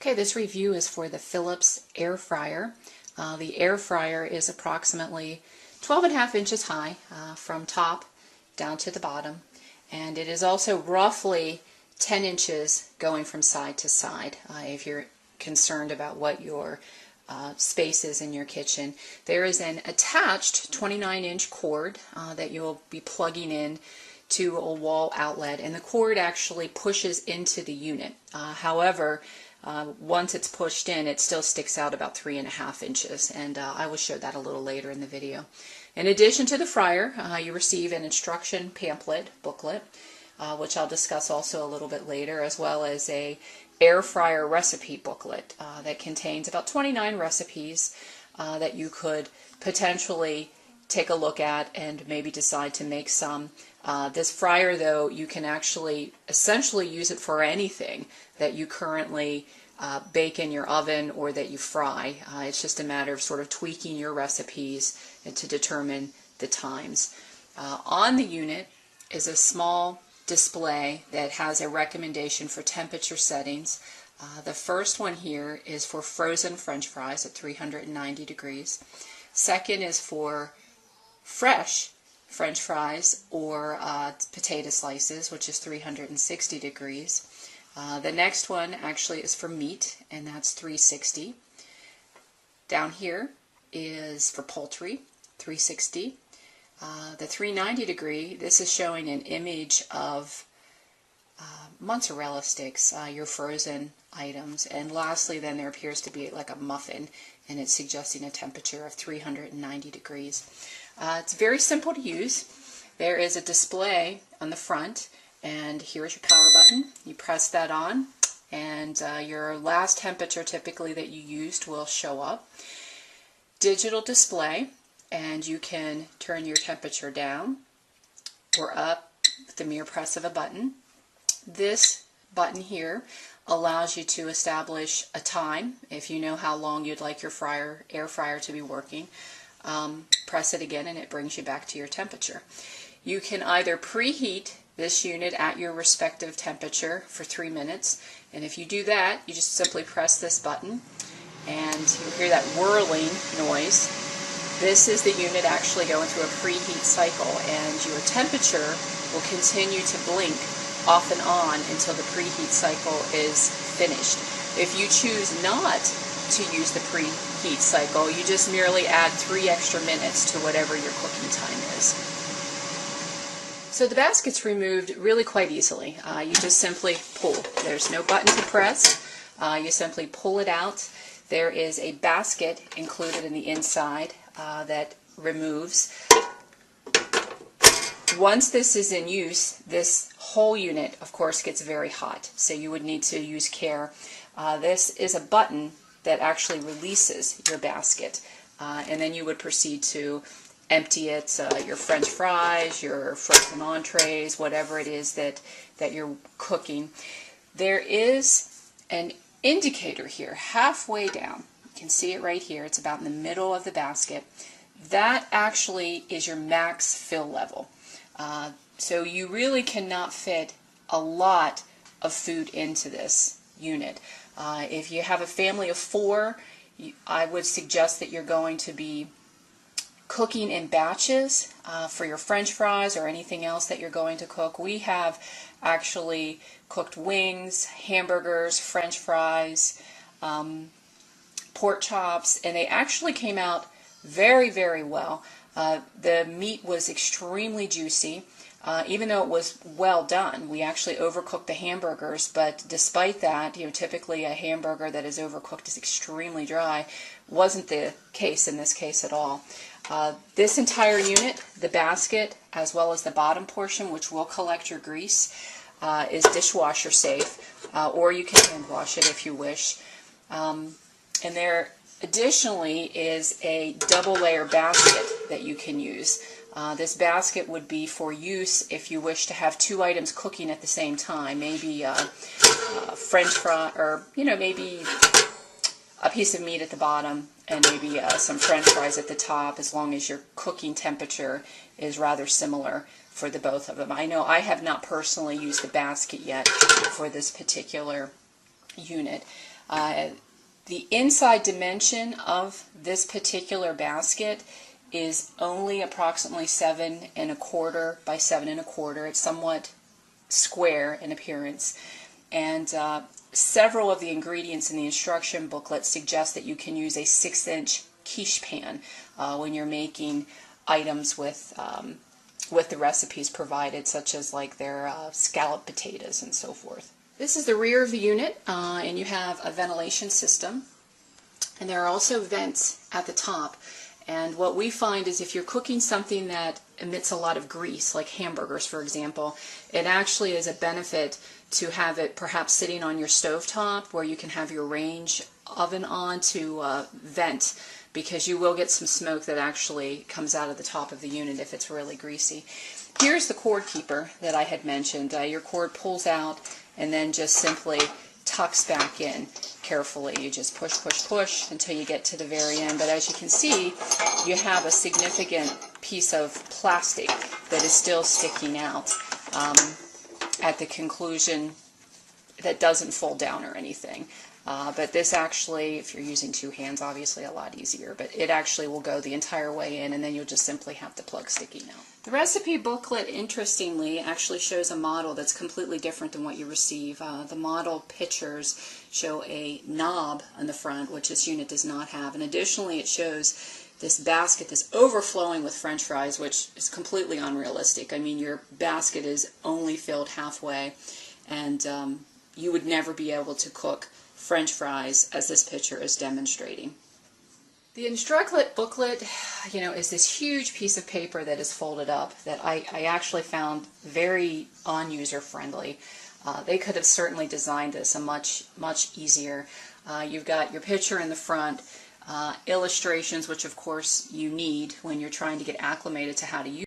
Okay, this review is for the Philips air fryer. The air fryer is approximately 12.5 inches high from top down to the bottom, and it is also roughly 10 inches going from side to side if you're concerned about what your space is in your kitchen. There is an attached 29-inch cord that you'll be plugging in to a wall outlet, and the cord actually pushes into the unit. However, once it's pushed in, it still sticks out about 3.5 inches, and I will show that a little later in the video. In addition to the fryer, you receive an instruction pamphlet booklet, which I'll discuss also a little bit later, as well as a air fryer recipe booklet that contains about 29 recipes that you could potentially take a look at and maybe decide to make some. This fryer, though, you can actually essentially use it for anything that you currently bake in your oven or that you fry. It's just a matter of sort of tweaking your recipes to determine the times. On the unit is a small display that has a recommendation for temperature settings. The first one here is for frozen French fries at 390 degrees. Second is for fresh French fries or potato slices, which is 360 degrees. The next one actually is for meat, and that's 360. Down here is for poultry, 360. The 390 degree, this is showing an image of mozzarella sticks, your frozen items. And lastly, then there appears to be like a muffin, and it's suggesting a temperature of 390 degrees. It's very simple to use. There is a display on the front, and here's your power button. You press that on, and your last temperature typically that you used will show up. Digital display, and you can turn your temperature down or up with the mere press of a button. This button here allows you to establish a time if you know how long you'd like your air fryer to be working. Press it again and it brings you back to your temperature. You can either preheat this unit at your respective temperature for 3 minutes, and if you do that, you just simply press this button and you'll hear that whirling noise. This is the unit actually going through a preheat cycle, and your temperature will continue to blink off and on until the preheat cycle is finished. If you choose not to use the preheat cycle, you just merely add 3 extra minutes to whatever your cooking time is. So the basket's removed really quite easily. You just simply pull. There's no button to press. You simply pull it out. There is a basket included in the inside that removes. Once this is in use, this whole unit, of course, gets very hot, so you would need to use care. This is a button that actually releases your basket, and then you would proceed to empty it, your French fries, your frozen entrees, whatever it is that you're cooking. There is an indicator here halfway down. You can see it right here. It's about in the middle of the basket. That actually is your max fill level. So you really cannot fit a lot of food into this unit. If you have a family of 4, I would suggest that you're going to be cooking in batches for your French fries or anything else that you're going to cook. We have actually cooked wings, hamburgers, French fries, pork chops, and they actually came out very, very well. The meat was extremely juicy. Even though it was well done, we actually overcooked the hamburgers, but despite that, typically a hamburger that is overcooked is extremely dry. Wasn't the case in this case at all. This entire unit, the basket, as well as the bottom portion, which will collect your grease, is dishwasher safe, or you can hand wash it if you wish. And there additionally is a double layer basket that you can use. This basket would be for use if you wish to have 2 items cooking at the same time, maybe French fry, or maybe a piece of meat at the bottom and maybe some French fries at the top, as long as your cooking temperature is rather similar for the both of them. I know I have not personally used the basket yet for this particular unit. The inside dimension of this particular basket is only approximately 7¼ by 7¼ It's somewhat square in appearance, and several of the ingredients in the instruction booklet suggest that you can use a 6-inch quiche pan when you're making items with the recipes provided, such as like their scalloped potatoes and so forth. This is the rear of the unit, and you have a ventilation system, and there are also vents at the top. And what we find is if you're cooking something that emits a lot of grease, like hamburgers for example, it actually is a benefit to have it perhaps sitting on your stovetop where you can have your range oven on to vent, because you will get some smoke that actually comes out of the top of the unit if it's really greasy. Here's the cord keeper that I had mentioned. Your cord pulls out and then just simply tucks back in carefully. You just push, push, push until you get to the very end. But as you can see, you have a significant piece of plastic that is still sticking out at the conclusion that doesn't fall down or anything. But this actually, if you're using 2 hands, obviously a lot easier, but it actually will go the entire way in, and then you'll just simply have the plug sticking out. The recipe booklet, interestingly, actually shows a model that's completely different than what you receive. The model pictures show a knob on the front, which this unit does not have, and additionally it shows this basket that's overflowing with French fries, which is completely unrealistic. I mean, your basket is only filled halfway, and you would never be able to cook French fries as this picture is demonstrating. The instruction booklet, is this huge piece of paper that is folded up that I actually found very user friendly. They could have certainly designed this a much easier. You've got your picture in the front, illustrations, which of course you need when you're trying to get acclimated to how to use